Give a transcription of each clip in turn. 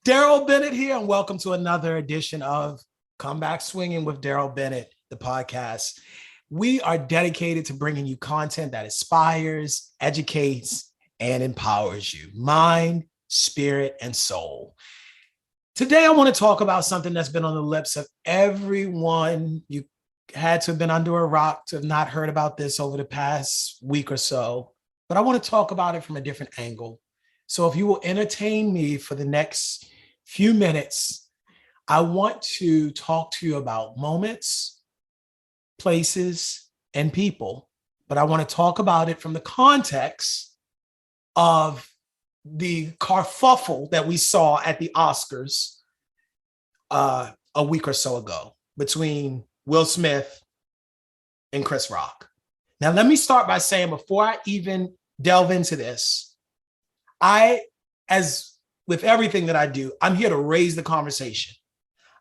Darrell Bennett here, and welcome to another edition of Comeback Swinging with Darrell Bennett, the podcast. We are dedicated to bringing you content that inspires, educates, and empowers you, mind, spirit, and soul. Today, I want to talk about something that's been on the lips of everyone. You had to have been under a rock to have not heard about this over the past week or so, but I want to talk about it from a different angle. So if you will entertain me for the next few minutes, I want to talk to you about moments, places, and people, but I want to talk about it from the context of the kerfuffle that we saw at the Oscars a week or so ago between Will Smith and Chris Rock. Now, let me start by saying, before I even delve into this, as with everything that I do, I'm here to raise the conversation.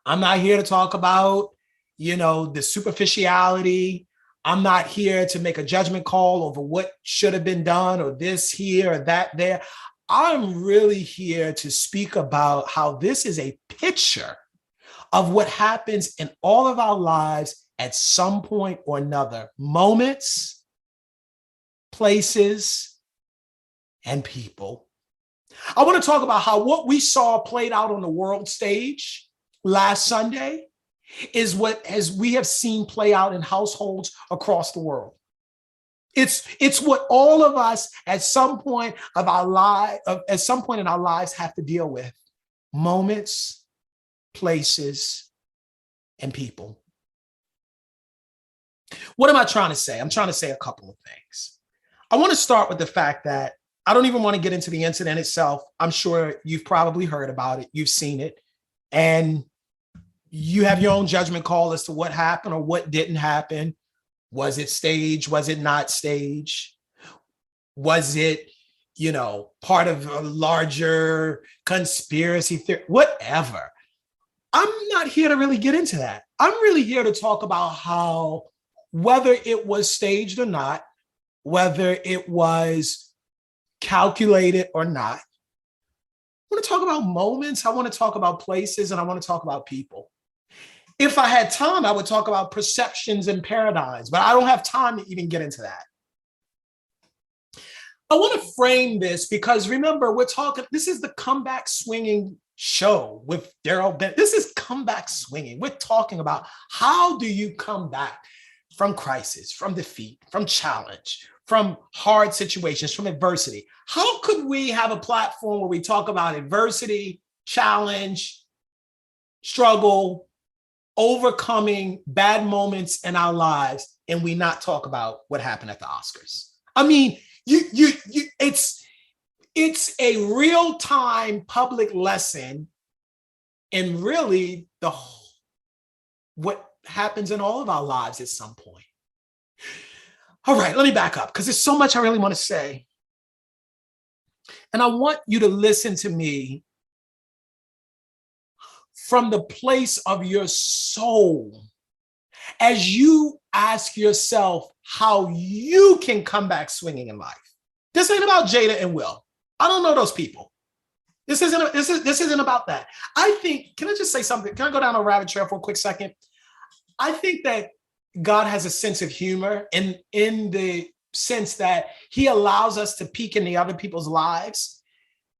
I'm not here to talk about, the superficiality. I'm not here to make a judgment call over what should have been done or this here or that there. I'm really here to speak about how this is a picture of what happens in all of our lives at some point or another. Moments, places, and people. I want to talk about how what we saw played out on the world stage last Sunday is what we have seen play out in households across the world. It's what all of us at some point in our lives have to deal with. Moments, places, and people. What am I trying to say? I'm trying to say a couple of things. I want to start with the fact that I don't even want to get into the incident itself. I'm sure you've probably heard about it. You've seen it. And you have your own judgment call as to what happened or what didn't happen. Was it staged? Was it not staged? Was it, part of a larger conspiracy theory? Whatever. I'm not here to really get into that. I'm really here to talk about how, whether it was staged or not, whether it was calculated or not, I want to talk about moments. I want to talk about places, and I want to talk about people. If I had time, I would talk about perceptions and paradigms, but I don't have time to even get into that. I want to frame this because, remember, this is the Comeback Swinging show with Darrell Bennett. This is Comeback Swinging. We're talking about how do you come back from crisis, from defeat, from challenge, from hard situations, from adversity. How could we have a platform where we talk about adversity, challenge, struggle, overcoming bad moments in our lives, and we not talk about what happened at the Oscars? I mean, it's a real-time public lesson in really what happens in all of our lives at some point. All right, let me back up because there's so much I really want to say. And I want you to listen to me from the place of your soul as you ask yourself how you can come back swinging in life. This ain't about Jada and Will. I don't know those people. This isn't about that. I think, can I just say something? Can I go down a rabbit trail for a quick second? I think that God has a sense of humor in the sense that he allows us to peek into other people's lives.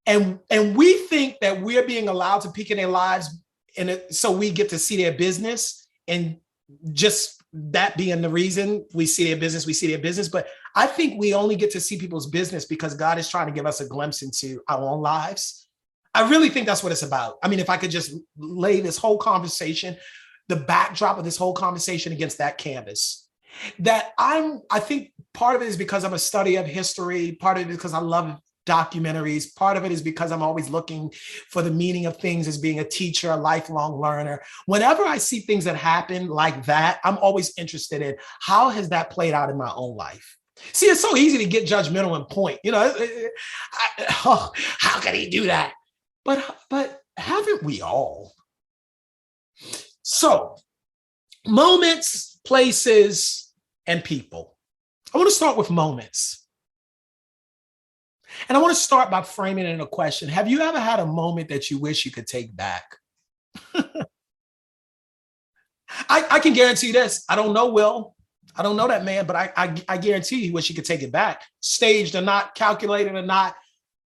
And we think that we're being allowed to peek in their lives so we get to see their business, and just that being the reason we see their business. But I think we only get to see people's business because God is trying to give us a glimpse into our own lives. I really think that's what it's about. I mean, if I could just lay this whole conversation, the backdrop of this whole conversation against that canvas, I think part of it is because I'm a study of history. Part of it is because I love documentaries. Part of it is because I'm always looking for the meaning of things as being a teacher, a lifelong learner. Whenever I see things that happen like that, I'm always interested in how has that played out in my own life. See, it's so easy to get judgmental and point, how can he do that? But haven't we all? So, moments, places, and people. I want to start with moments. And I want to start by framing it in a question. Have you ever had a moment that you wish you could take back? I can guarantee this. I don't know Will. I don't know that man, but I guarantee he wish he could take it back. Staged or not, calculated or not,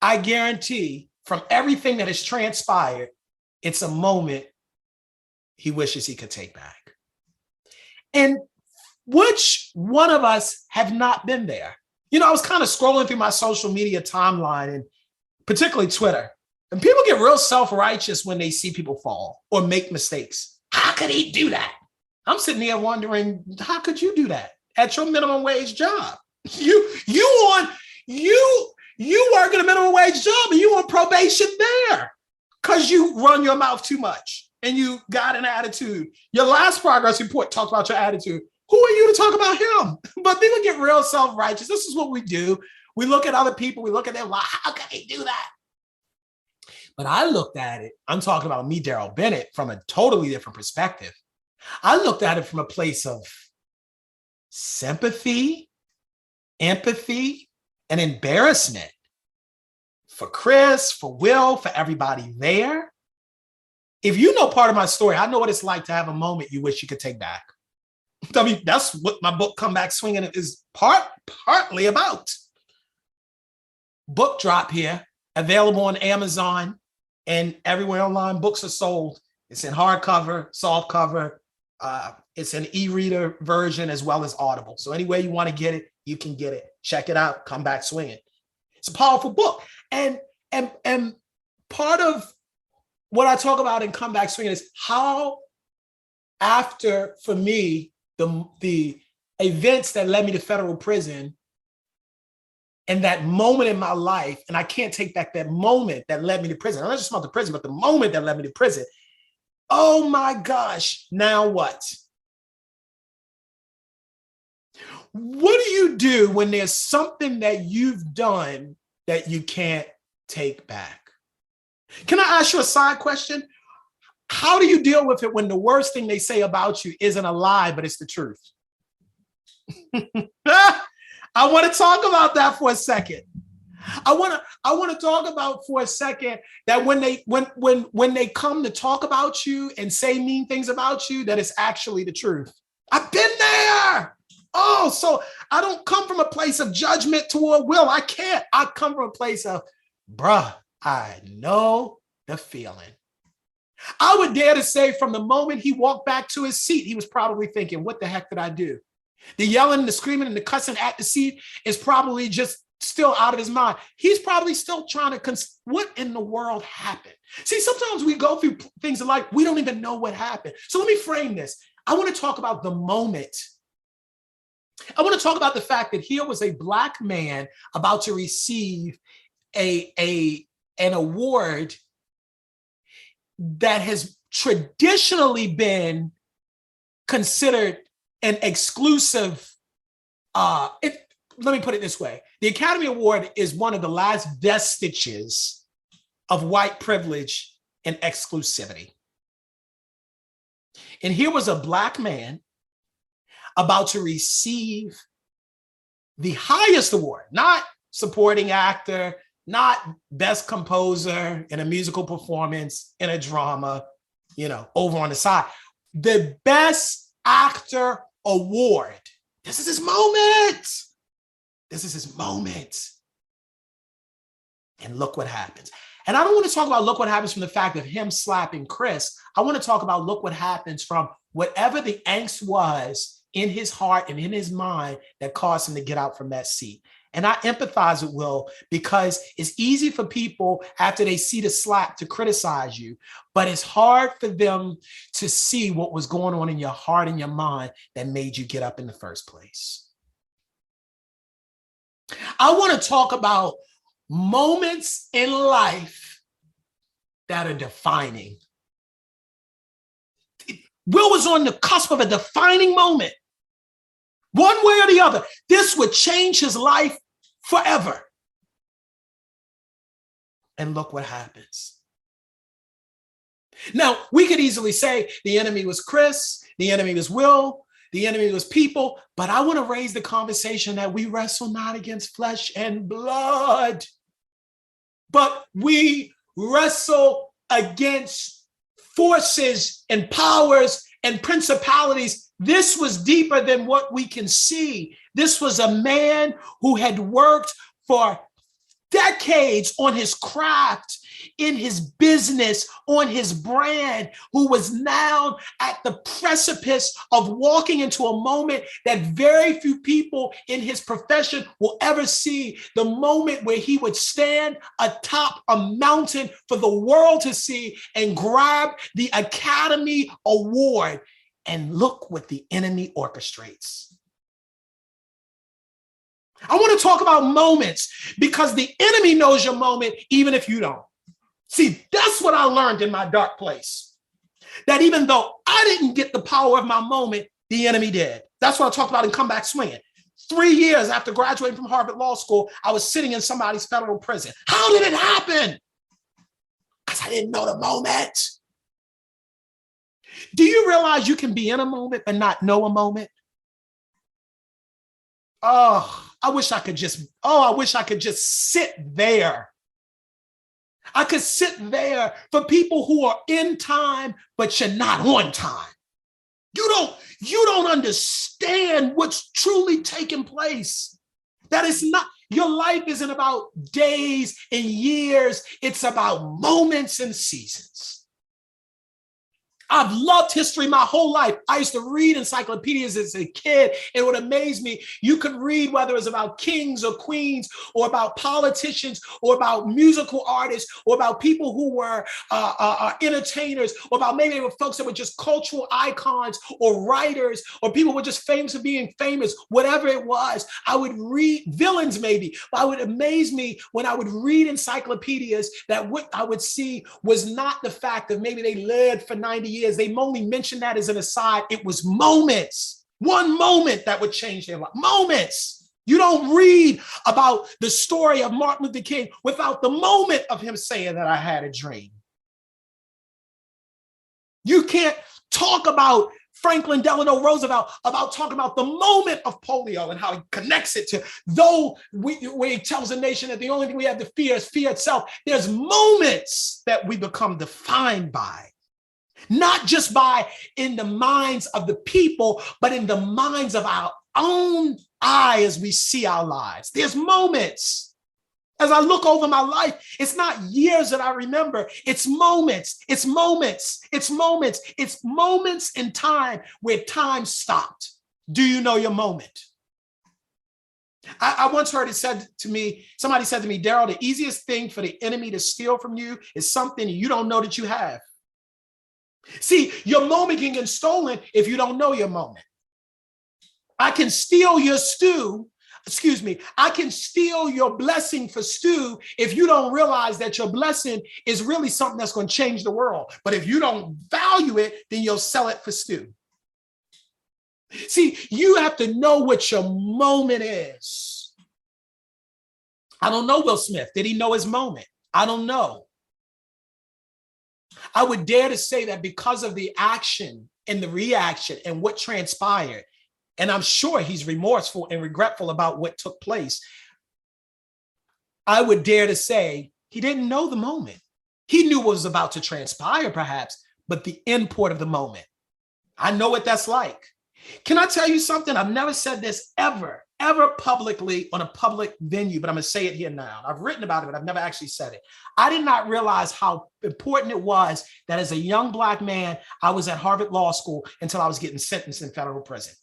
I guarantee from everything that has transpired, it's a moment he wishes he could take back. And which one of us have not been there? You know, I was kind of scrolling through my social media timeline, and particularly Twitter, and people get real self-righteous when they see people fall or make mistakes. How could he do that? I'm sitting there wondering, how could you do that at your minimum wage job? You work at a minimum wage job and you on probation there because you run your mouth too much and you got an attitude. Your last progress report talked about your attitude. Who are you to talk about him? But people get real self-righteous. This is what we do. We look at other people. We look at them like, how can they do that? But I looked at it. I'm talking about me, Darrell Bennett, from a totally different perspective. I looked at it from a place of sympathy, empathy, and embarrassment for Chris, for Will, for everybody there. If you know part of my story, I know what it's like to have a moment you wish you could take back. I mean, that's what my book, Come Back Swinging, is partly about. Book drop here, available on Amazon and everywhere online books are sold. It's in hardcover, softcover. It's an e-reader version as well as Audible. So any way you want to get it, you can get it. Check it out. Come Back Swinging. It's a powerful book. And part of what I talk about in Come Back Swinging is how, after, for me, the events that led me to federal prison and that moment in my life, and I can't take back that moment that led me to prison. Not just about the prison, but the moment that led me to prison. Oh my gosh, now what? What do you do when there's something that you've done that you can't take back? Can I ask you a side question? How do you deal with it when the worst thing they say about you isn't a lie, but it's the truth? I want to talk about that for a second. I want to talk about for a second that when they come to talk about you and say mean things about you, that it's actually the truth. I've been there. Oh, so I don't come from a place of judgment toward Will. I can't. I come from a place of, bruh, I know the feeling. I would dare to say from the moment he walked back to his seat, he was probably thinking, what the heck did I do? The yelling, the screaming, and the cussing at the seat is probably just still out of his mind. He's probably still trying to, what in the world happened? See, sometimes we go through things in life, we don't even know what happened. So let me frame this. I want to talk about the moment. I want to talk about the fact that here was a Black man about to receive an award that has traditionally been considered an exclusive, let me put it this way. The Academy Award is one of the last vestiges of white privilege and exclusivity. And here was a Black man about to receive the highest award, not supporting actor, not best composer in a musical performance, in a drama, over on the side. The best actor award. This is his moment. This is his moment. And look what happens. And I don't want to talk about look what happens from the fact of him slapping Chris. I want to talk about look what happens from whatever the angst was in his heart and in his mind that caused him to get out from that seat. And I empathize with Will because it's easy for people after they see the slap to criticize you, but it's hard for them to see what was going on in your heart and your mind that made you get up in the first place. I want to talk about moments in life that are defining. Will was on the cusp of a defining moment. One way or the other, this would change his life forever. And look what happens. Now, we could easily say the enemy was Chris, the enemy was Will, the enemy was people, but I want to raise the conversation that we wrestle not against flesh and blood. but we wrestle against forces and powers and principalities. This was deeper than what we can see. This was a man who had worked for decades on his craft, in his business, on his brand, who was now at the precipice of walking into a moment that very few people in his profession will ever see. The moment where he would stand atop a mountain for the world to see and grab the Academy Award. And look what the enemy orchestrates. I want to talk about moments because the enemy knows your moment, even if you don't. See, that's what I learned in my dark place. That even though I didn't get the power of my moment, the enemy did. That's what I talked about in Comeback Swinging. 3 years after graduating from Harvard Law School, I was sitting in somebody's federal prison. How did it happen? Because I didn't know the moment. Do you realize you can be in a moment but not know a moment? I wish I could just sit there. I could sit there for people who are in time, but you're not on time. You don't understand what's truly taking place. That is not, your life isn't about days and years. It's about moments and seasons. I've loved history my whole life. I used to read encyclopedias as a kid. It would amaze me. You could read whether it's about kings or queens or about politicians or about musical artists or about people who were entertainers or about maybe they were folks that were just cultural icons or writers or people who were just famous for being famous, whatever it was. I would read villains maybe, but it would amaze me when I would read encyclopedias that what I would see was not the fact that maybe they lived for 90 years. They only mentioned that as an aside. It was moments, one moment that would change their life. Moments. You don't read about the story of Martin Luther King without the moment of him saying that I had a dream. You can't talk about Franklin Delano Roosevelt about talking about the moment of polio and how he connects it to, where he tells a nation that the only thing we have to fear is fear itself. There's moments that we become defined by. Not just by in the minds of the people, but in the minds of our own eye as we see our lives. There's moments. As I look over my life, it's not years that I remember. It's moments. It's moments. It's moments. It's moments in time where time stopped. Do you know your moment? I once heard it said to me, somebody said to me, Darrell, the easiest thing for the enemy to steal from you is something you don't know that you have. See, your moment can get stolen if you don't know your moment. I can steal your I can steal your blessing for stew if you don't realize that your blessing is really something that's going to change the world. But if you don't value it, then you'll sell it for stew. See, you have to know what your moment is. I don't know Will Smith. Did he know his moment? I don't know. I would dare to say that because of the action and the reaction and what transpired, and I'm sure he's remorseful and regretful about what took place, I would dare to say he didn't know the moment. He knew what was about to transpire, perhaps, but the import of the moment. I know what that's like. Can I tell you something? I've never said this ever publicly on a public venue, but I'm going to say it here now. I've written about it, but I've never actually said it. I did not realize how important it was that as a young Black man, I was at Harvard Law School until I was getting sentenced in federal prison.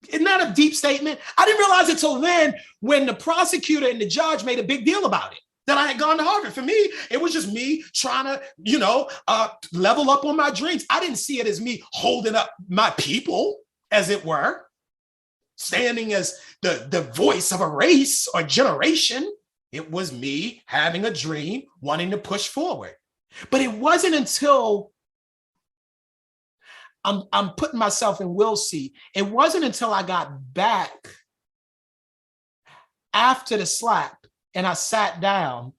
Isn't that a deep statement? I didn't realize it till then when the prosecutor and the judge made a big deal about it, that I had gone to Harvard. For me, it was just me trying to, level up on my dreams. I didn't see it as me holding up my people, as it were, standing as the voice of a race or generation. It was me having a dream, wanting to push forward. But it wasn't until I'm putting myself in Will's seat. It wasn't until I got back after the slap and I sat down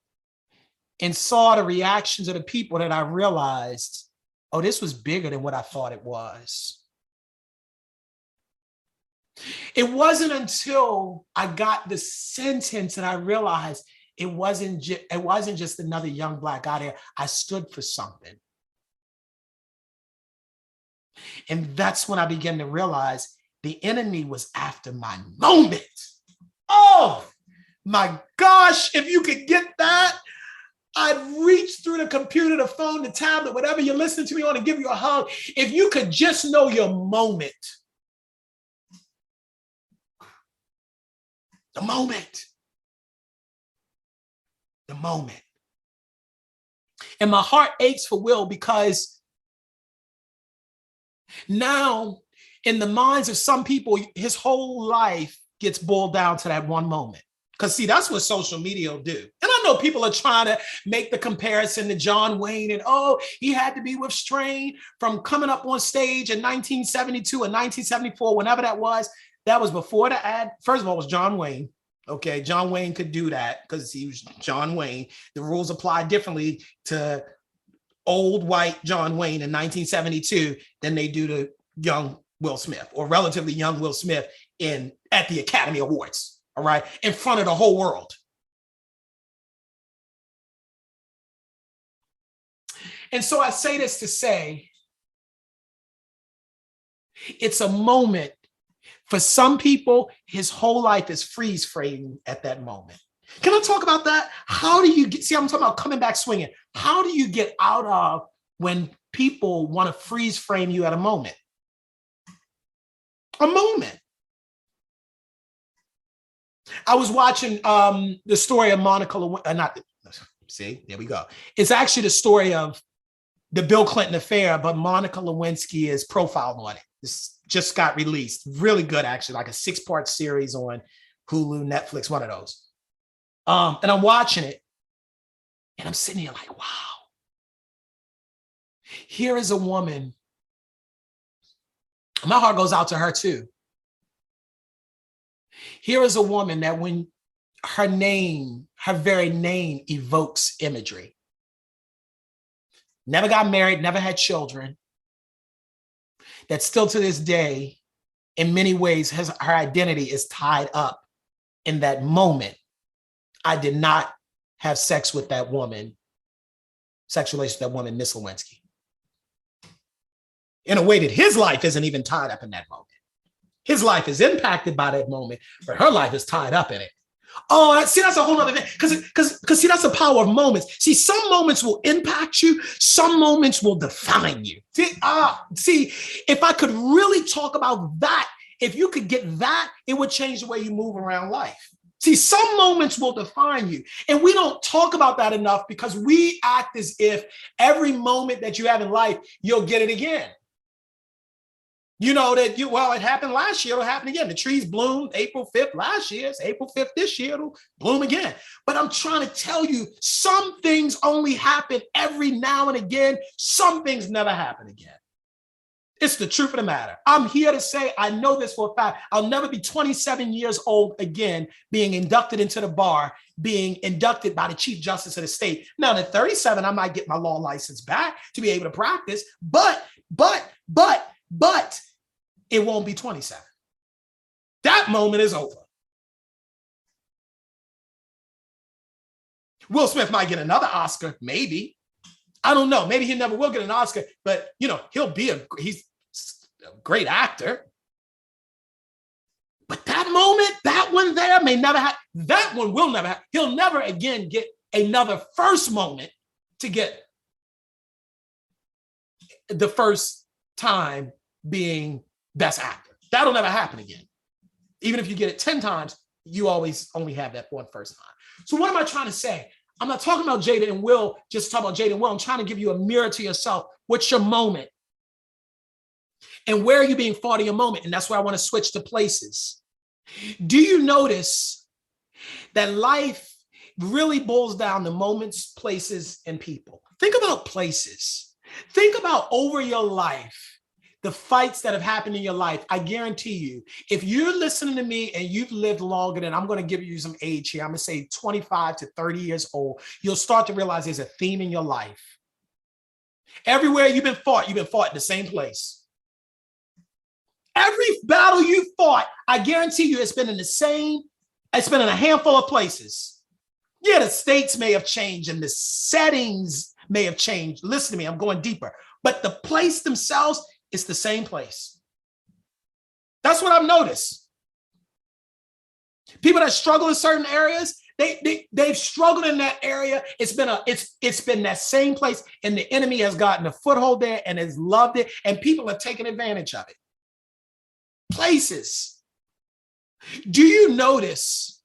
and saw the reactions of the people that I realized, oh, this was bigger than what I thought it was. It wasn't until I got the sentence and I realized It wasn't just another young Black guy there. I stood for something. And that's when I began to realize the enemy was after my moment. Oh my gosh, if you could get that, I'd reach through the computer, the phone, the tablet, whatever you're listening to me on, and give you a hug. If you could just know your moment. The moment. The moment. And my heart aches for Will because now, in the minds of some people, his whole life gets boiled down to that one moment. Because, see, that's what social media will do. And I know people are trying to make the comparison to John Wayne and, oh, he had to be with strain from coming up on stage in 1972 or 1974, whenever that was. That was before the ad. First of all, it was John Wayne. Okay, John Wayne could do that because he was John Wayne. The rules apply differently to old white John Wayne in 1972 than they do to young Will Smith, or relatively young Will Smith at the Academy Awards, all right, in front of the whole world. And so I say this to say, it's a moment. For some people, his whole life is freeze frame at that moment. Can I talk about that? How do you see, I'm talking about coming back swinging. How do you get out of when people want to freeze frame you at a moment? A moment. I was watching the story of Monica Lewinsky, see, there we go. It's actually the story of the Bill Clinton affair, but Monica Lewinsky is profiled on it. This just got released. Really good, actually, like a 6-part series on Hulu, Netflix, one of those. And I'm watching it, and I'm sitting here like, wow. Here is a woman. My heart goes out to her too. Here is a woman that when her name, her very name evokes imagery. Never got married, never had children. That still to this day, in many ways, her identity is tied up in that moment. I did not have sex with that woman, sexual relations with that woman, Miss Lewinsky. In a way that his life isn't even tied up in that moment. His life is impacted by that moment, but her life is tied up in it. Oh, see, that's a whole other thing. Because see, that's the power of moments. See, some moments will impact you. Some moments will define you. See, if I could really talk about that, if you could get that, it would change the way you move around life. See, some moments will define you. And we don't talk about that enough because we act as if every moment that you have in life, you'll get it again. You know that it happened last year, it'll happen again. The trees bloomed April 5th last year, it's April 5th this year, it'll bloom again. But I'm trying to tell you, some things only happen every now and again. Some things never happen again. It's the truth of the matter. I'm here to say, I know this for a fact. I'll never be 27 years old again, being inducted into the bar, being inducted by the Chief Justice of the state. Now, at 37, I might get my law license back to be able to practice, but it won't be 27. That moment is over. Will Smith might get another Oscar, maybe. I don't know. Maybe he never will get an Oscar, but he's a great actor. But that moment, that one there may never happen. That one will never happen. He'll never again get another first moment to get the first time being best actor. That'll never happen again. Even if you get it 10 times, you always only have that one first time. So what am I trying to say? I'm not talking about Jada and Will, just talk about Jada and Will. I'm trying to give you a mirror to yourself. What's your moment? And where are you being fought in your moment? And that's why I want to switch to places. Do you notice that life really boils down to moments, places, and people? Think about places. Think about over your life, the fights that have happened in your life. I guarantee you, if you're listening to me and you've lived longer than, I'm going to give you some age here, I'm going to say 25 to 30 years old, you'll start to realize there's a theme in your life. Everywhere you've been fought in the same place. Every battle you fought, I guarantee you it's been in a handful of places. Yeah, the states may have changed and the settings may have changed. Listen to me, I'm going deeper. But the place themselves is the same place. That's what I've noticed. People that struggle in certain areas, they've struggled in that area. It's been that same place, and the enemy has gotten a foothold there and has loved it, and people have taken advantage of it. Places. Do you notice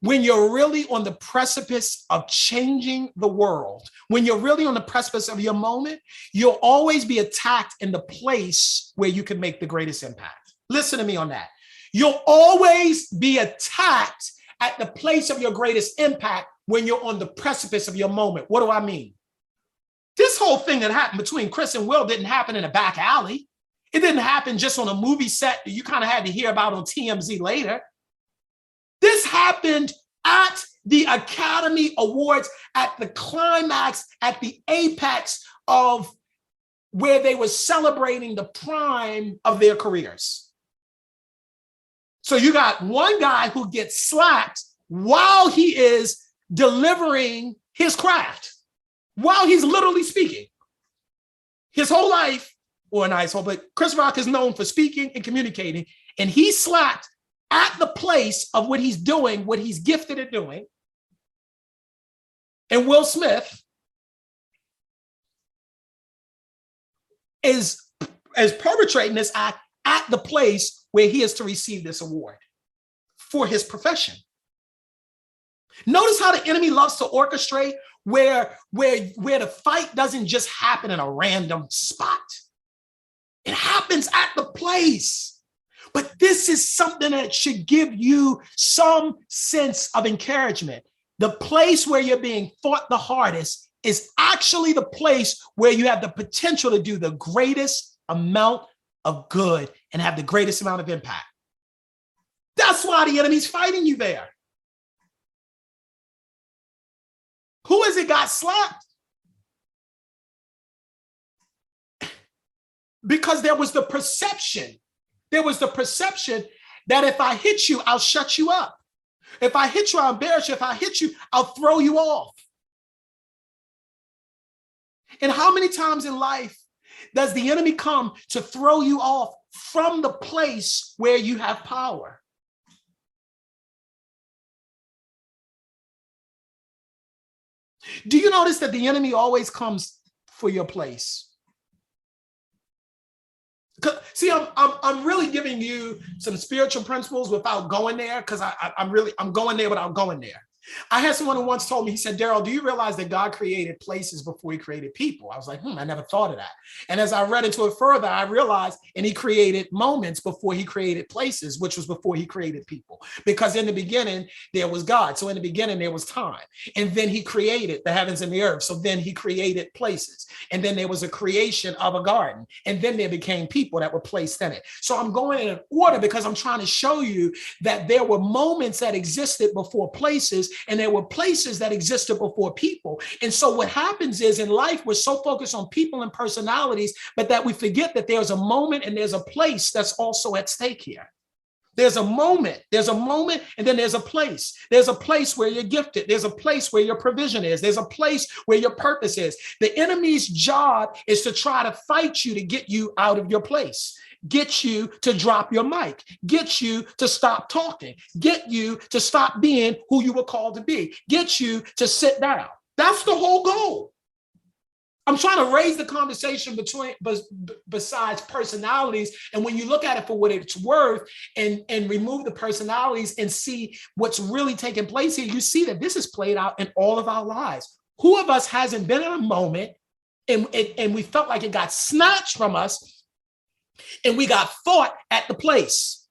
when you're really on the precipice of changing the world, when you're really on the precipice of your moment, you'll always be attacked in the place where you can make the greatest impact? Listen to me on that. You'll always be attacked at the place of your greatest impact when you're on the precipice of your moment. What do I mean? This whole thing that happened between Chris and Will didn't happen in a back alley. It didn't happen just on a movie set that you kind of had to hear about on TMZ later. This happened at the Academy Awards, at the climax, at the apex of where they were celebrating the prime of their careers. So you got one guy who gets slapped while he is delivering his craft, while he's literally speaking. His whole life, or not his whole, but Chris Rock is known for speaking and communicating, and he's slapped at the place of what he's doing, what he's gifted at doing. And Will Smith is perpetrating this act at the place where he is to receive this award for his profession. Notice how the enemy loves to orchestrate where the fight doesn't just happen in a random spot. It happens at the place. But this is something that should give you some sense of encouragement. The place where you're being fought the hardest is actually the place where you have the potential to do the greatest amount of good and have the greatest amount of impact. That's why the enemy's fighting you there. Who has it got slapped? Because there was the perception. There was the perception that if I hit you, I'll shut you up. If I hit you, I'll embarrass you. If I hit you, I'll throw you off. And how many times in life does the enemy come to throw you off from the place where you have power? Do you notice that the enemy always comes for your place? See, I'm really giving you some spiritual principles without going there, because I'm going there without going there. I had someone who once told me, he said, Darrell, do you realize that God created places before he created people? I was like, I never thought of that. And as I read into it further, I realized, and he created moments before he created places, which was before he created people. Because in the beginning, there was God. So in the beginning, there was time. And then he created the heavens and the earth. So then he created places. And then there was a creation of a garden. And then there became people that were placed in it. So I'm going in an order because I'm trying to show you that there were moments that existed before places, and there were places that existed before people. And so what happens is, in life, we're so focused on people and personalities, but that we forget that there's a moment and there's a place that's also at stake here. There's a moment, and then there's a place. There's a place where you're gifted. There's a place where your provision is. There's a place where your purpose is. The enemy's job is to try to fight you to get you out of your place, get you to drop your mic, get you to stop talking, get you to stop being who you were called to be, get you to sit down. That's the whole goal. I'm trying to raise the conversation besides personalities. And when you look at it for what it's worth and remove the personalities and see what's really taking place here, you see that this is played out in all of our lives. Who of us hasn't been in a moment and we felt like it got snatched from us, and we got fought at the place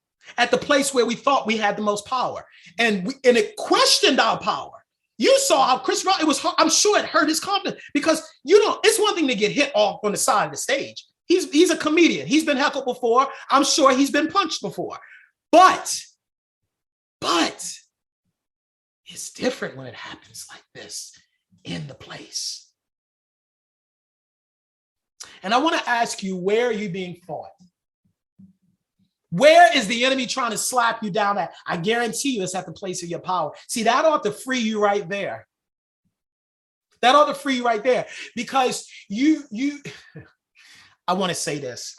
where we thought we had the most power, and it questioned our power. You saw how Chris Rock, I'm sure it hurt his confidence, because it's one thing to get hit off on the side of the stage. He's a comedian. He's been heckled before. I'm sure he's been punched before. But it's different when it happens like this in the place. And I want to ask you, where are you being fought? Where is the enemy trying to slap you down at? I guarantee you it's at the place of your power. See, that ought to free you right there. That ought to free you right there, because I want to say this.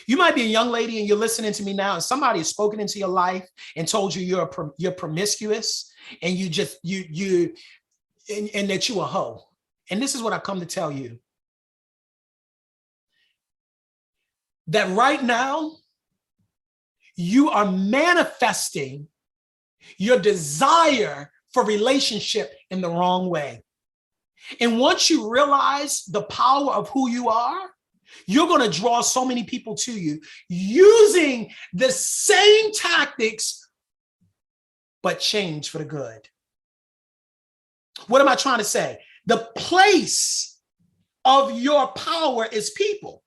You might be a young lady and you're listening to me now, and somebody has spoken into your life and told you you're promiscuous and and that you a hoe. And this is what I come to tell you. That right now, you are manifesting your desire for relationship in the wrong way. And once you realize the power of who you are, you're going to draw so many people to you using the same tactics, but change for the good. What am I trying to say? The place of your power is people.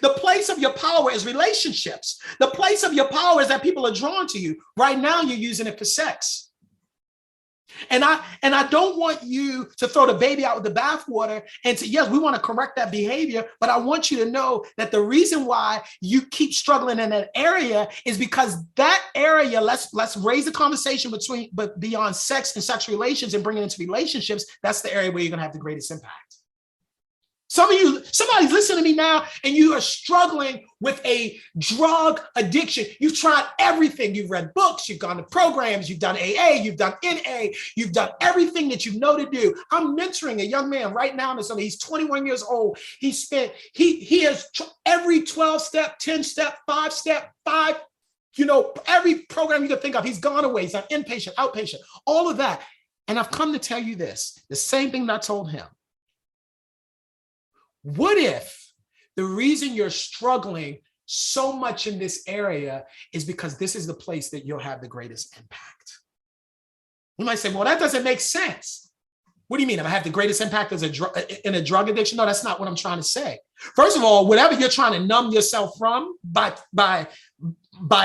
The place of your power is relationships. The place of your power is that people are drawn to you. Right now, you're using it for sex. And I don't want you to throw the baby out with the bathwater and say, yes, we want to correct that behavior, but I want you to know that the reason why you keep struggling in that area is because that area, let's raise the conversation but beyond sex and sex relations and bring it into relationships. That's the area where you're going to have the greatest impact. Some of you, somebody's listening to me now, and you are struggling with a drug addiction. You've tried everything. You've read books, you've gone to programs, you've done AA, you've done NA, you've done everything that you know to do. I'm mentoring a young man right now. He's 21 years old. He has every 12-step, 10-step, 5-step, every program you can think of. He's gone away. He's done inpatient, outpatient, all of that. And I've come to tell you this, the same thing that I told him. What if the reason you're struggling so much in this area is because this is the place that you'll have the greatest impact? You might say, well, that doesn't make sense. What do you mean? I have the greatest impact in a drug addiction? No, that's not what I'm trying to say. First of all, whatever you're trying to numb yourself from by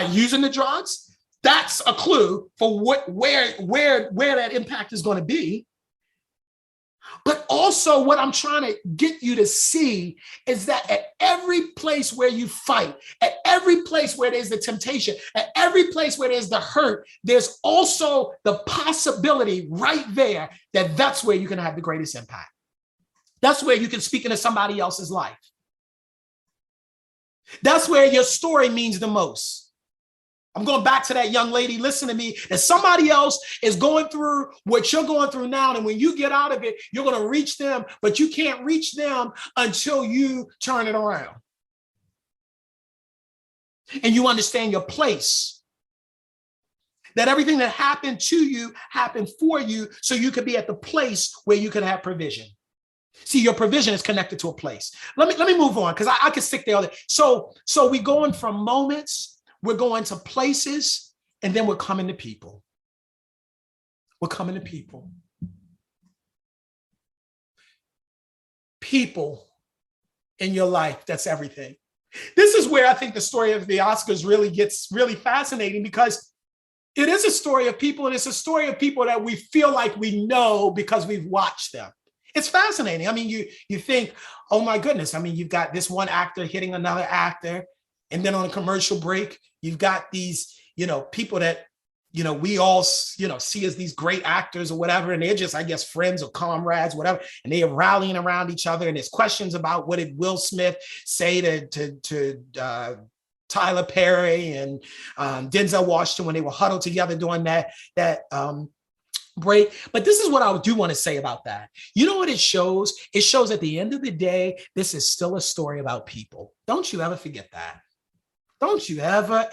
using the drugs, that's a clue for where that impact is going to be. But also what I'm trying to get you to see is that at every place where you fight, at every place where there's the temptation, at every place where there's the hurt, there's also the possibility right there that that's where you can have the greatest impact. That's where you can speak into somebody else's life. That's where your story means the most. I'm going back to that young lady. Listen to me. And somebody else is going through what you're going through now. And when you get out of it, you're going to reach them, but you can't reach them until you turn it around. And you understand your place. That everything that happened to you happened for you so you could be at the place where you could have provision. See, your provision is connected to a place. Let me move on, because I could stick there all day. So we're going from moments. We're going to places, and then we're coming to people. We're coming to people. People in your life, that's everything. This is where I think the story of the Oscars really gets really fascinating, because it is a story of people, and it's a story of people that we feel like we know because we've watched them. It's fascinating. I mean, you think, oh my goodness. I mean, you've got this one actor hitting another actor. And then on a commercial break, you've got these, people that, we all, see as these great actors or whatever. And they're just, I guess, friends or comrades, whatever. And they are rallying around each other. And there's questions about what did Will Smith say to Tyler Perry and Denzel Washington when they were huddled together during that break. But this is what I do want to say about that. You know what it shows? It shows at the end of the day, this is still a story about people. Don't you ever forget that. Don't you ever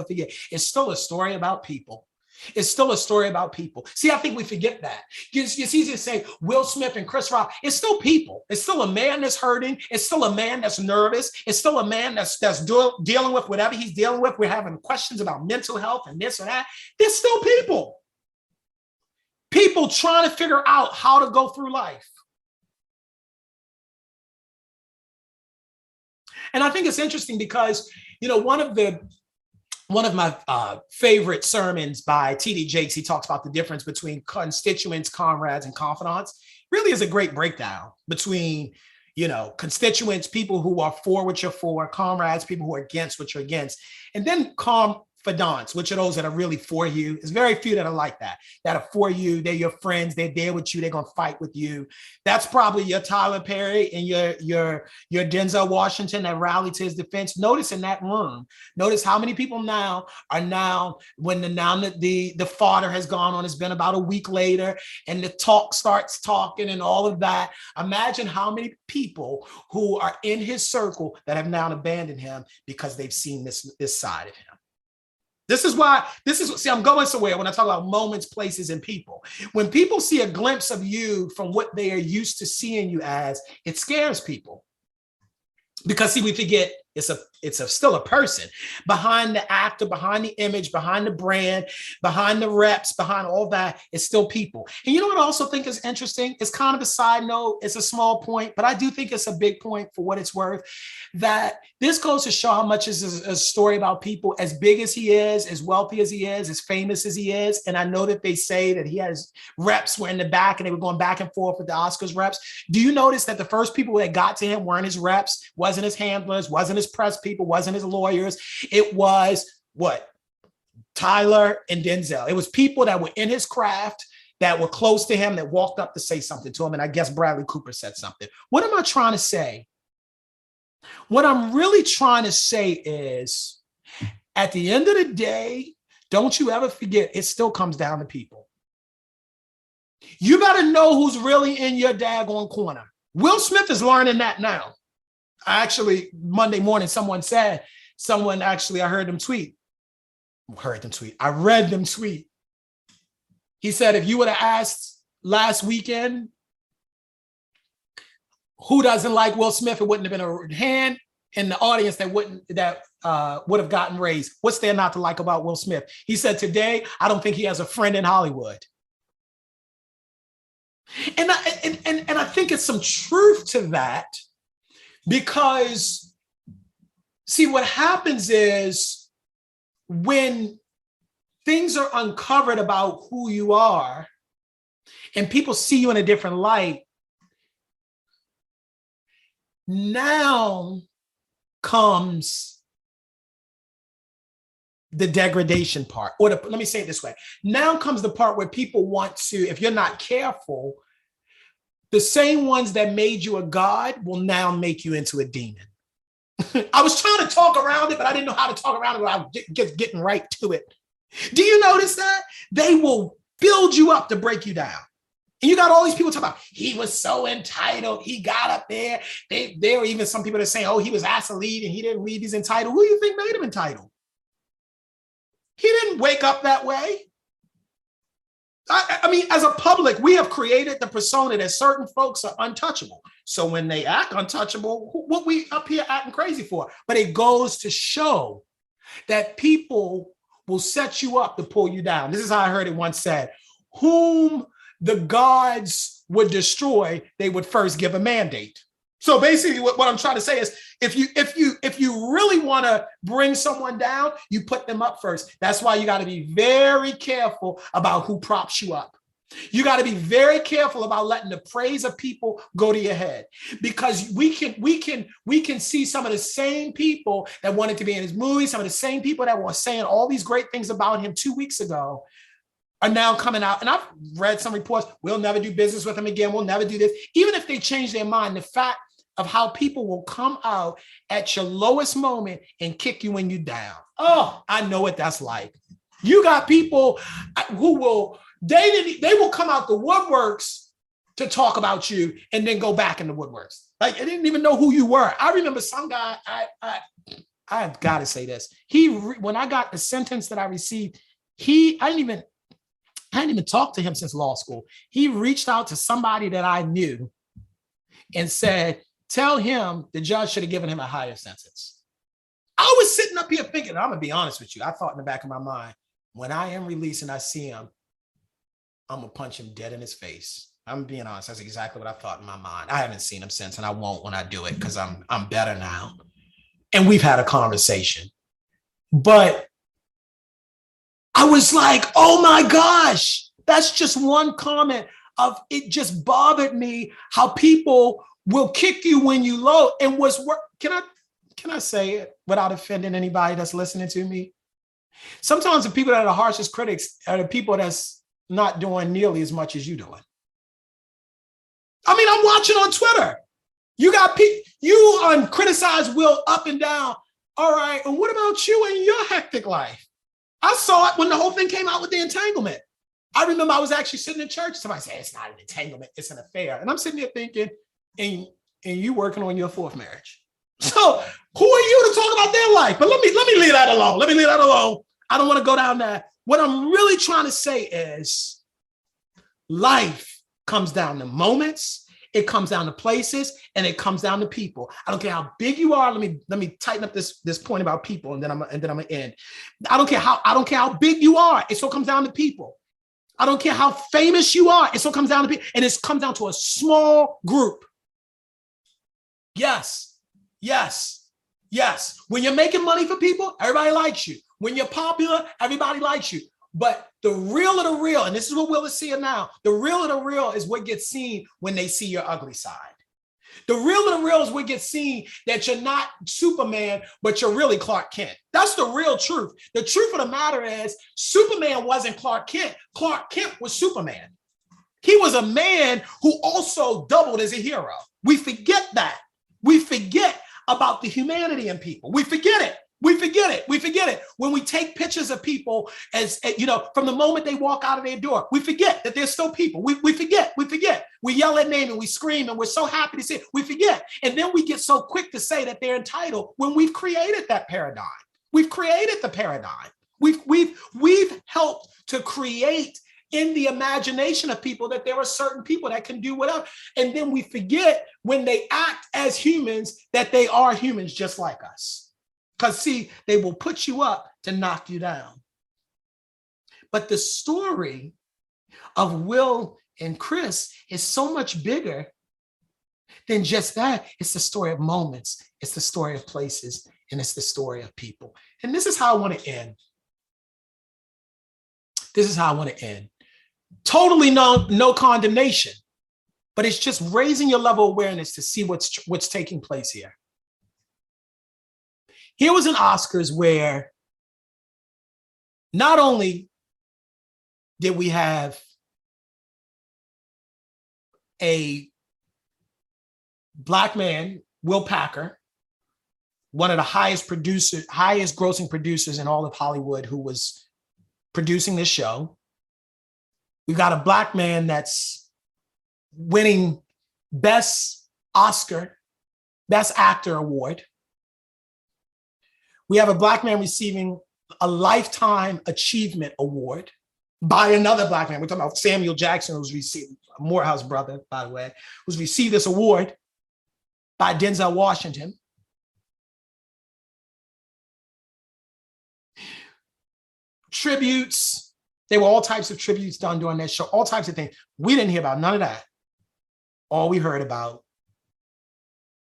forget. It's still a story about people. It's still a story about people. See, I think we forget that. It's easy to say Will Smith and Chris Rock. It's still people. It's still a man that's hurting. It's still a man that's nervous. It's still a man that's dealing with whatever he's dealing with. We're having questions about mental health and this or that. There's still people. People trying to figure out how to go through life. And I think it's interesting because, one of my favorite sermons by T.D. Jakes, he talks about the difference between constituents, comrades, and confidants. Really is a great breakdown between, constituents, people who are for what you're for, comrades, people who are against what you're against, and then confidants, which are those that are really for you. There's very few that are like that are for you. They're your friends. They're there with you. They're going to fight with you. That's probably your Tyler Perry and your Denzel Washington that rallied to his defense. Notice in that room, notice how many people now when the fodder has gone on, it's been about a week later, and the talk starts talking and all of that. Imagine how many people who are in his circle that have now abandoned him because they've seen this side of him. See, I'm going somewhere when I talk about moments, places, and people. When people see a glimpse of you from what they are used to seeing you as, it scares people. Because see, we forget it's still a person behind the actor, behind the image, behind the brand, behind the reps, behind all that. It's still people. And you know what I also think is interesting? It's kind of a side note. It's a small point, but I do think it's a big point for what it's worth. That this goes to show how much is a story about people. As big as he is, as wealthy as he is, as famous as he is, and I know that they say that he has reps were in the back and they were going back and forth with the Oscars reps. Do you notice that the first people that got to him weren't his reps, wasn't his handlers, wasn't his press people, wasn't his lawyers? It was what? Tyler and Denzel. It was people that were in his craft, that were close to him, that walked up to say something to him. And I guess Bradley Cooper said something. What am I trying to say? What I'm really trying to say is, at the end of the day, don't you ever forget, it still comes down to people. You got to know who's really in your daggone corner. Will Smith is learning that now. Monday morning, I heard them tweet. I read them tweet. He said, if you would have asked last weekend, who doesn't like Will Smith, it wouldn't have been a hand in the audience that would have gotten raised. What's there not to like about Will Smith? He said, today, I don't think he has a friend in Hollywood. And I think it's some truth to that, because see, what happens is when things are uncovered about who you are and people see you in a different light, now comes the degradation part. Let me say it this way. Now comes the part where people want to, if you're not careful, the same ones that made you a god will now make you into a demon. I was trying to talk around it, but I didn't know how to talk around it without just getting right to it. Do you notice that? They will build you up to break you down. And you got all these people talking about, he was so entitled. He got up there. There were even some people that are saying, oh, he was asked to lead and he didn't lead. He's entitled. Who do you think made him entitled? He didn't wake up that way. I mean, as a public, we have created the persona that certain folks are untouchable. So when they act untouchable, what we up here acting crazy for? But it goes to show that people will set you up to pull you down. This is how I heard it once said, whom the gods would destroy, they would first give a mandate. So basically what I'm trying to say is, if you really want to bring someone down, you put them up first. That's why you got to be very careful about who props you up. You got to be very careful about letting the praise of people go to your head, because we can see some of the same people that wanted to be in his movie, some of the same people that were saying all these great things about him 2 weeks ago are now coming out. And I've read some reports, we'll never do business with him again. We'll never do this. Even if they change their mind, the fact of how people will come out at your lowest moment and kick you when you're down. Oh, I know what that's like. You got people who will, they will come out the woodworks to talk about you and then go back in the woodworks. Like, I didn't even know who you were. I remember some guy, I've got to say this. When I got the sentence that I received, I hadn't even talked to him since law school. He reached out to somebody that I knew and said, tell him the judge should have given him a higher sentence. I was sitting up here thinking, I'm going to be honest with you. I thought in the back of my mind, when I am released and I see him, I'm going to punch him dead in his face. I'm being honest. That's exactly what I thought in my mind. I haven't seen him since, and I won't when I do it, because I'm better now. And we've had a conversation. But I was like, oh my gosh, that's just one comment of it. Just bothered me how people will kick you when you low. And can I say it without offending anybody that's listening to me? Sometimes the people that are the harshest critics are the people that's not doing nearly as much as you doing. I mean, I'm watching on Twitter. You got people, you criticize Will up and down. All right, and what about you and your hectic life? I saw it when the whole thing came out with the entanglement. I remember I was actually sitting in church. Somebody said, it's not an entanglement, it's an affair. And I'm sitting there thinking, and you working on your fourth marriage. So who are you to talk about their life? But let me leave that alone. Let me leave that alone. I don't want to go down that. What I'm really trying to say is life comes down to moments. It comes down to places, and it comes down to people. I don't care how big you are. Let me tighten up this point about people, and then I'm gonna end. I don't care how big you are. It still comes down to people. I don't care how famous you are. It still comes down to people, and it comes down to a small group. Yes. When you're making money for people, everybody likes you. When you're popular, everybody likes you. But the real of the real, and this is what Will is seeing now, the real of the real is what gets seen when they see your ugly side. The real of the real is what gets seen that you're not Superman, but you're really Clark Kent. That's the real truth. The truth of the matter is Superman wasn't Clark Kent. Clark Kent was Superman. He was a man who also doubled as a hero. We forget that. We forget about the humanity in people. We forget it. When we take pictures of people as, you know, from the moment they walk out of their door, we forget that they're still people. We forget. We yell at name and we scream and we're so happy to see it. We forget. And then we get so quick to say that they're entitled when we've created that paradigm. We've created the paradigm. We've helped to create in the imagination of people that there are certain people that can do whatever. And then we forget when they act as humans that they are humans just like us. Because see, they will put you up to knock you down. But the story of Will and Chris is so much bigger than just that. It's the story of moments. It's the story of places. And it's the story of people. And this is how I want to end. Totally no condemnation, but it's just raising your level of awareness to see what's taking place here. Here was an Oscars where not only did we have a Black man, Will Packer, one of the highest grossing producers in all of Hollywood, who was producing this show. We've got a Black man that's winning Best Actor award. We have a Black man receiving a Lifetime Achievement Award by another Black man. We're talking about Samuel Jackson, who's received, a Morehouse brother, by the way, who's received this award by Denzel Washington. Tributes. There were all types of tributes done during that show, all types of things. We didn't hear about none of that. All we heard about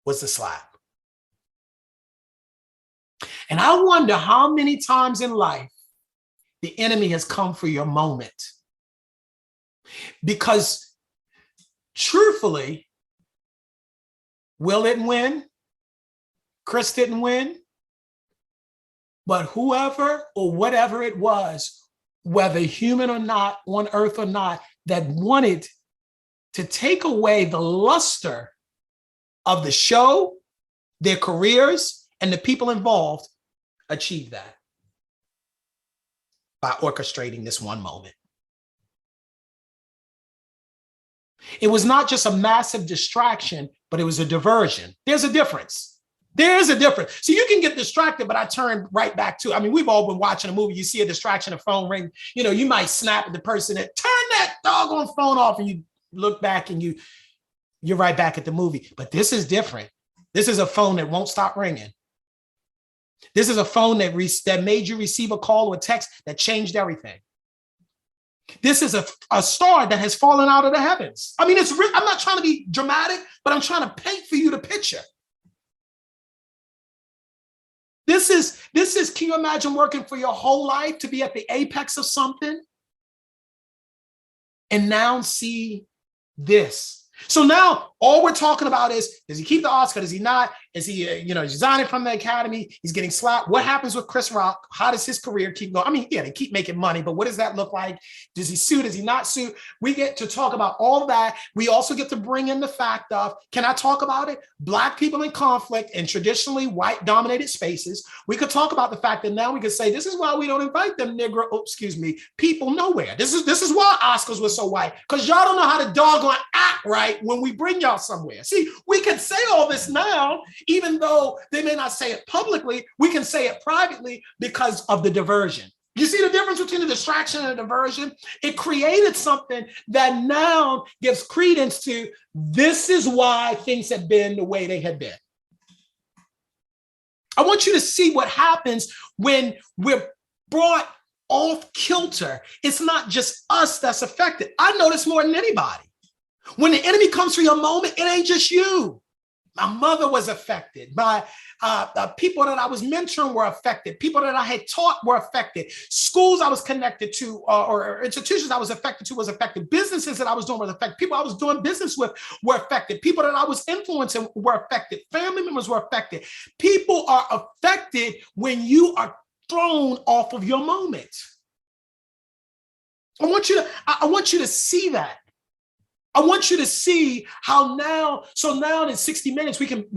was the slap. And I wonder how many times in life the enemy has come for your moment. Because truthfully, Will didn't win, Chris didn't win, but whoever or whatever it was, whether human or not, on earth or not, that wanted to take away the luster of the show, their careers, and the people involved, achieved that by orchestrating this one moment. It was not just a massive distraction, but it was a diversion. There's a difference. There's a difference. So you can get distracted, but I turn right back to, I mean, we've all been watching a movie. You see a distraction, a phone ring, you know, you might snap at the person that turn that doggone phone off, and you look back and you're right back at the movie. But this is different. This is a phone that won't stop ringing. This is a phone that made you receive a call or a text that changed everything. This is a star that has fallen out of the heavens. I mean, it's real. I'm not trying to be dramatic, but I'm trying to paint for you the picture. This is, can you imagine working for your whole life to be at the apex of something and now see this? So now all we're talking about is, does he keep the Oscar? Does he not? Is he, resigning from the Academy? He's getting slapped. What happens with Chris Rock? How does his career keep going? I mean, yeah, they keep making money, but what does that look like? Does he sue? Does he not sue? We get to talk about all of that. We also get to bring in the fact of, can I talk about it? Black people in conflict in traditionally white dominated spaces. We could talk about the fact that now we could say, this is why we don't invite them people nowhere. This is why Oscars were so white, because y'all don't know how to doggone act right when we bring y'all somewhere. See, we can say all this now, even though they may not say it publicly, we can say it privately because of the diversion. You see the difference between the distraction and the diversion? It created something that now gives credence to, this is why things have been the way they have been. I want you to see what happens when we're brought off kilter. It's not just us that's affected. I notice more than anybody. When the enemy comes for your moment, it ain't just you. My mother was affected. My people that I was mentoring were affected. People that I had taught were affected. Schools I was connected to or institutions I was affected to was affected. Businesses that I was doing was affected. People I was doing business with were affected. People that I was influencing were affected. Family members were affected. People are affected when you are thrown off of your moment. I want you to see that. I want you to see how now, so now in 60 minutes, we can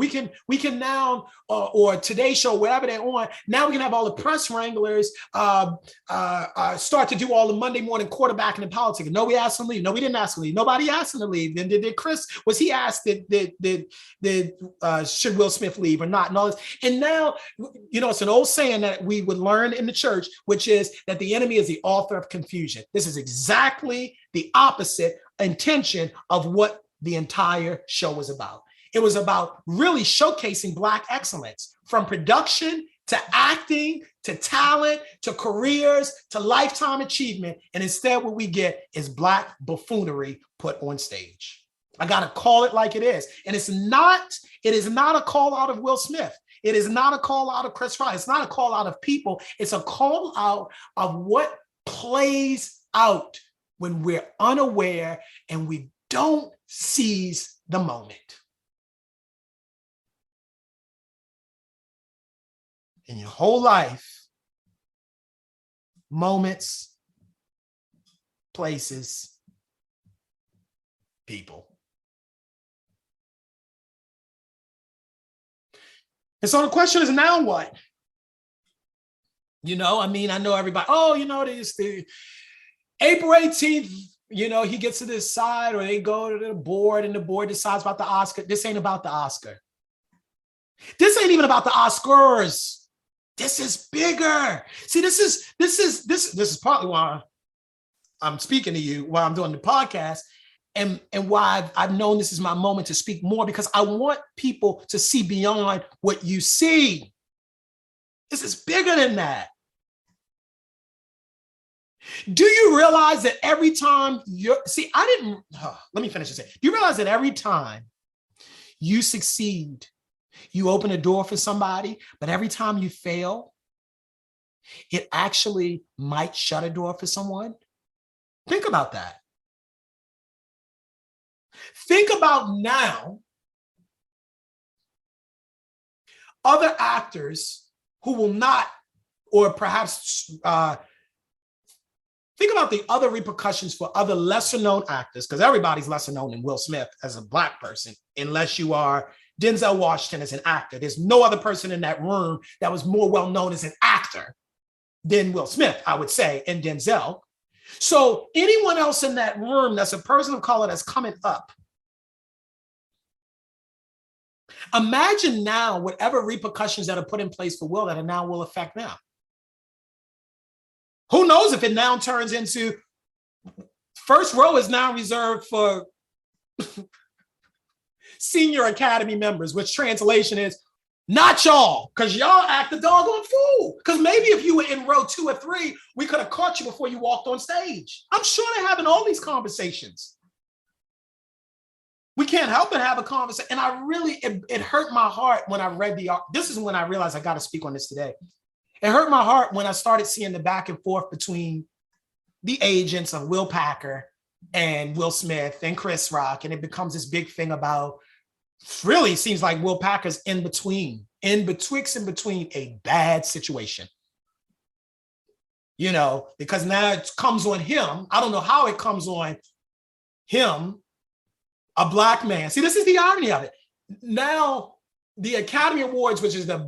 now, or Today's Show, whatever they're on, now we can have all the press wranglers start to do all the Monday morning quarterbacking and politics. No, we asked him to leave. No, we didn't ask him to leave. Nobody asked him to leave. Then did Chris, was he asked, should Will Smith leave or not? And all this. And now, it's an old saying that we would learn in the church, which is that the enemy is the author of confusion. This is exactly the opposite intention of what the entire show was about. It was about really showcasing Black excellence, from production to acting to talent to careers to lifetime achievement. And instead, what we get is Black buffoonery put on stage. I got to call it like it is. And it is not a call out of Will Smith. It is not a call out of Chris Rock. It's not a call out of people. It's a call out of what plays out when we're unaware and we don't seize the moment. In your whole life, moments, places, people. And so the question is, now what? I know everybody, April 18th, he gets to decide, or they go to the board and the board decides about the Oscar. This ain't about the Oscar. This ain't even about the Oscars. This is bigger. See, this is partly why I'm speaking to you while I'm doing the podcast, and why I've known this is my moment to speak more, because I want people to see beyond what you see. This is bigger than that. Do you realize that every time let me finish this. Do you realize that every time you succeed, you open a door for somebody, but every time you fail, it actually might shut a door for someone? Think about that. Think about now other actors who will not, or perhaps think about the other repercussions for other lesser known actors, because everybody's lesser known than Will Smith as a Black person, unless you are Denzel Washington as an actor. There's no other person in that room that was more well known as an actor than Will Smith, I would say, and Denzel. So anyone else in that room that's a person of color that's coming up, imagine now whatever repercussions that are put in place for Will that now will affect them. Who knows if it now turns into first row is now reserved for senior Academy members, which translation is not y'all, because y'all act the doggone fool. Because maybe if you were in row 2 or 3, we could have caught you before you walked on stage. I'm sure they're having all these conversations. We can't help but have a conversation. And it hurt my heart when I read this is when I realized I got to speak on this today. It hurt my heart when I started seeing the back and forth between the agents of Will Packer and Will Smith and Chris Rock, and it becomes this big thing about, really seems like Will Packer's in between a bad situation. You know, because now it comes on him. I don't know how it comes on him, a black man. See, this is the irony of it. Now, the Academy Awards, which is one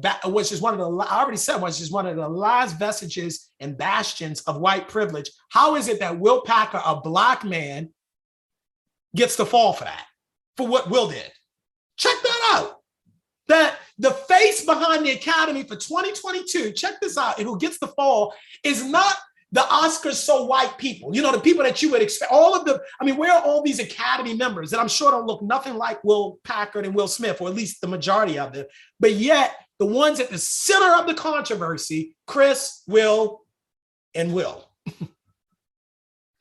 of the, I already said, which is one of the last vestiges and bastions of white privilege. How is it that Will Packer, a black man, gets to fall for that, for what Will did? Check that out. That the face behind the Academy for 2022, check this out, and who gets the fall is not the Oscars so white people. You know, the people that you would expect, all of the, I mean, where are all these Academy members that I'm sure don't look nothing like Will Packard and Will Smith, or at least the majority of them, but yet the ones at the center of the controversy, Chris, Will, and Will.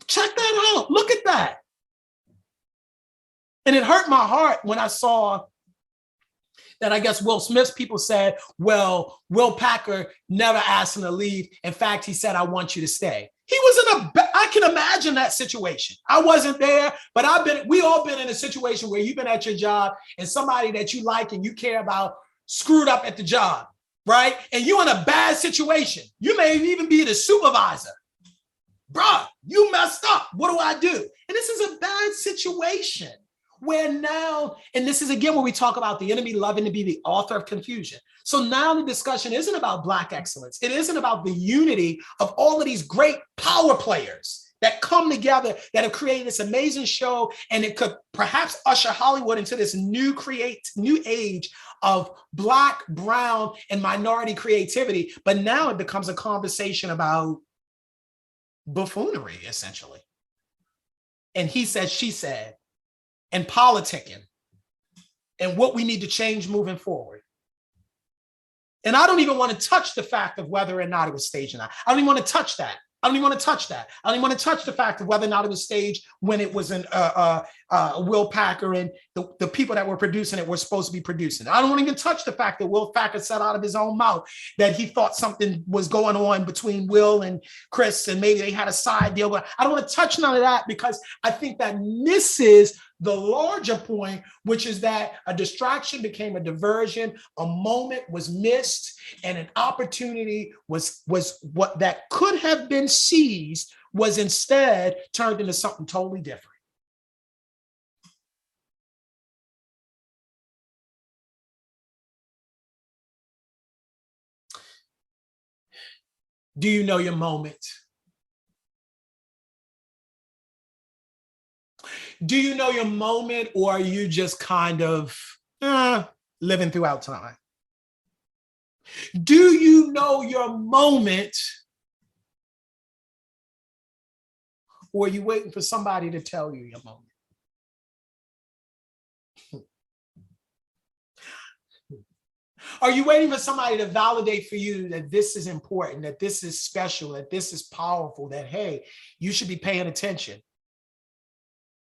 Check that out. Look at that. And it hurt my heart when I saw that, I guess, Will Smith's people said, well, Will Packer never asked him to leave. In fact, he said, I want you to stay. He was I can imagine that situation. I wasn't there, but we all been in a situation where you've been at your job and somebody that you like and you care about screwed up at the job, right? And you're in a bad situation. You may even be the supervisor. Bruh, you messed up. What do I do? And this is a bad situation. Where now, and this is again where we talk about the enemy loving to be the author of confusion. So now the discussion isn't about Black excellence. It isn't about the unity of all of these great power players that come together, that have created this amazing show, and it could perhaps usher Hollywood into this new age of Black, brown, and minority creativity. But now it becomes a conversation about buffoonery, essentially. And he said, she said, and politicking, and what we need to change moving forward. And I don't even want to touch the fact of whether or not it was staged or not. I don't even want to touch that. I don't even want to touch that. I don't even want to touch the fact of whether or not it was staged when it was Will Packer and the people that were producing it were supposed to be producing. I don't want to even touch the fact that Will Packer said out of his own mouth that he thought something was going on between Will and Chris, and maybe they had a side deal. But I don't want to touch none of that, because I think that misses the larger point, which is that a distraction became a diversion, a moment was missed, and an opportunity was what that could have been seized was instead turned into something totally different. Do you know your moment? Do you know your moment, or are you just kind of living throughout time? Do you know your moment, or are you waiting for somebody to tell you your moment? Are you waiting for somebody to validate for you that this is important, that this is special, that this is powerful, that, hey, you should be paying attention?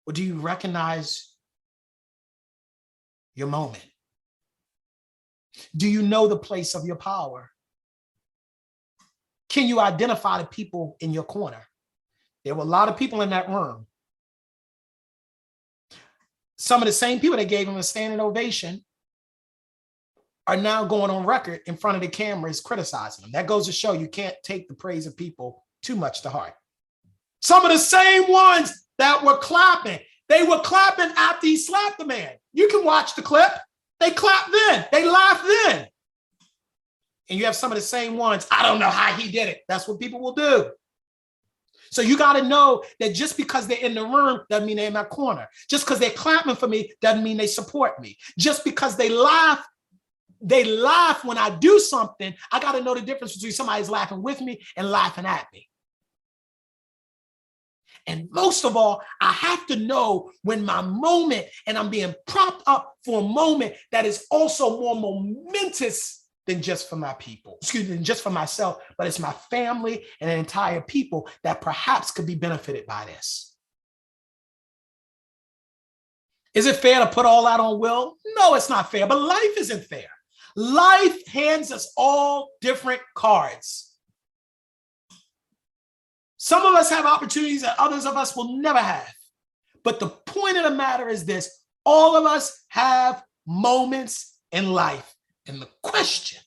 Or do you recognize your moment? Do you know the place of your power? Can you identify the people in your corner? There were a lot of people in that room. Some of the same people that gave him a standing ovation are now going on record in front of the cameras criticizing him. That goes to show you can't take the praise of people too much to heart. Some of the same ones that were clapping, they were clapping after he slapped the man. You can watch the clip. They clapped then. They laughed then. And you have some of the same ones, I don't know how he did it. That's what people will do. So you got to know that just because they're in the room doesn't mean they're in my corner. Just because they're clapping for me doesn't mean they support me. Just because they laugh when I do something, I got to know the difference between somebody's laughing with me and laughing at me. And most of all, I have to know when my moment, and I'm being propped up for a moment that is also more momentous than just for my people, than just for myself, but it's my family and an entire people that perhaps could be benefited by this. Is it fair to put all that on Will? No, it's not fair, but life isn't fair. Life hands us all different cards. Some of us have opportunities that others of us will never have. But the point of the matter is this: all of us have moments in life. And the question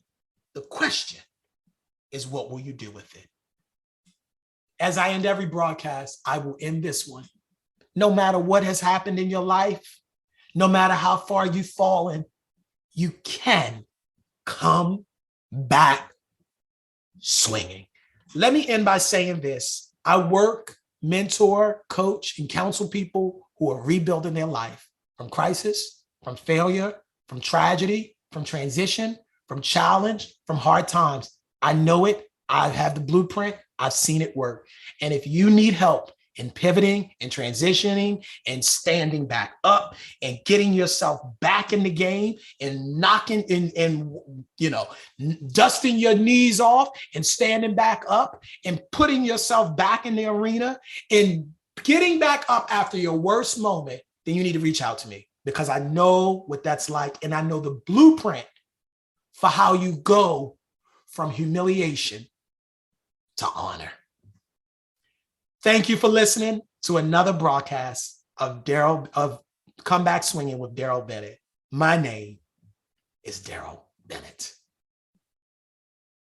is, what will you do with it? As I end every broadcast, I will end this one. No matter what has happened in your life, no matter how far you've fallen, you can come back swinging. Let me end by saying this. I work, mentor, coach, and counsel people who are rebuilding their life from crisis, from failure, from tragedy, from transition, from challenge, from hard times. I know it. I have the blueprint. I've seen it work. And if you need help in pivoting and transitioning and standing back up and getting yourself back in the game and knocking dusting your knees off and standing back up and putting yourself back in the arena and getting back up after your worst moment, then you need to reach out to me, because I know what that's like. And I know the blueprint for how you go from humiliation to honor. Thank you for listening to another broadcast of Come Back Swinging with Darrell Bennett. My name is Darrell Bennett.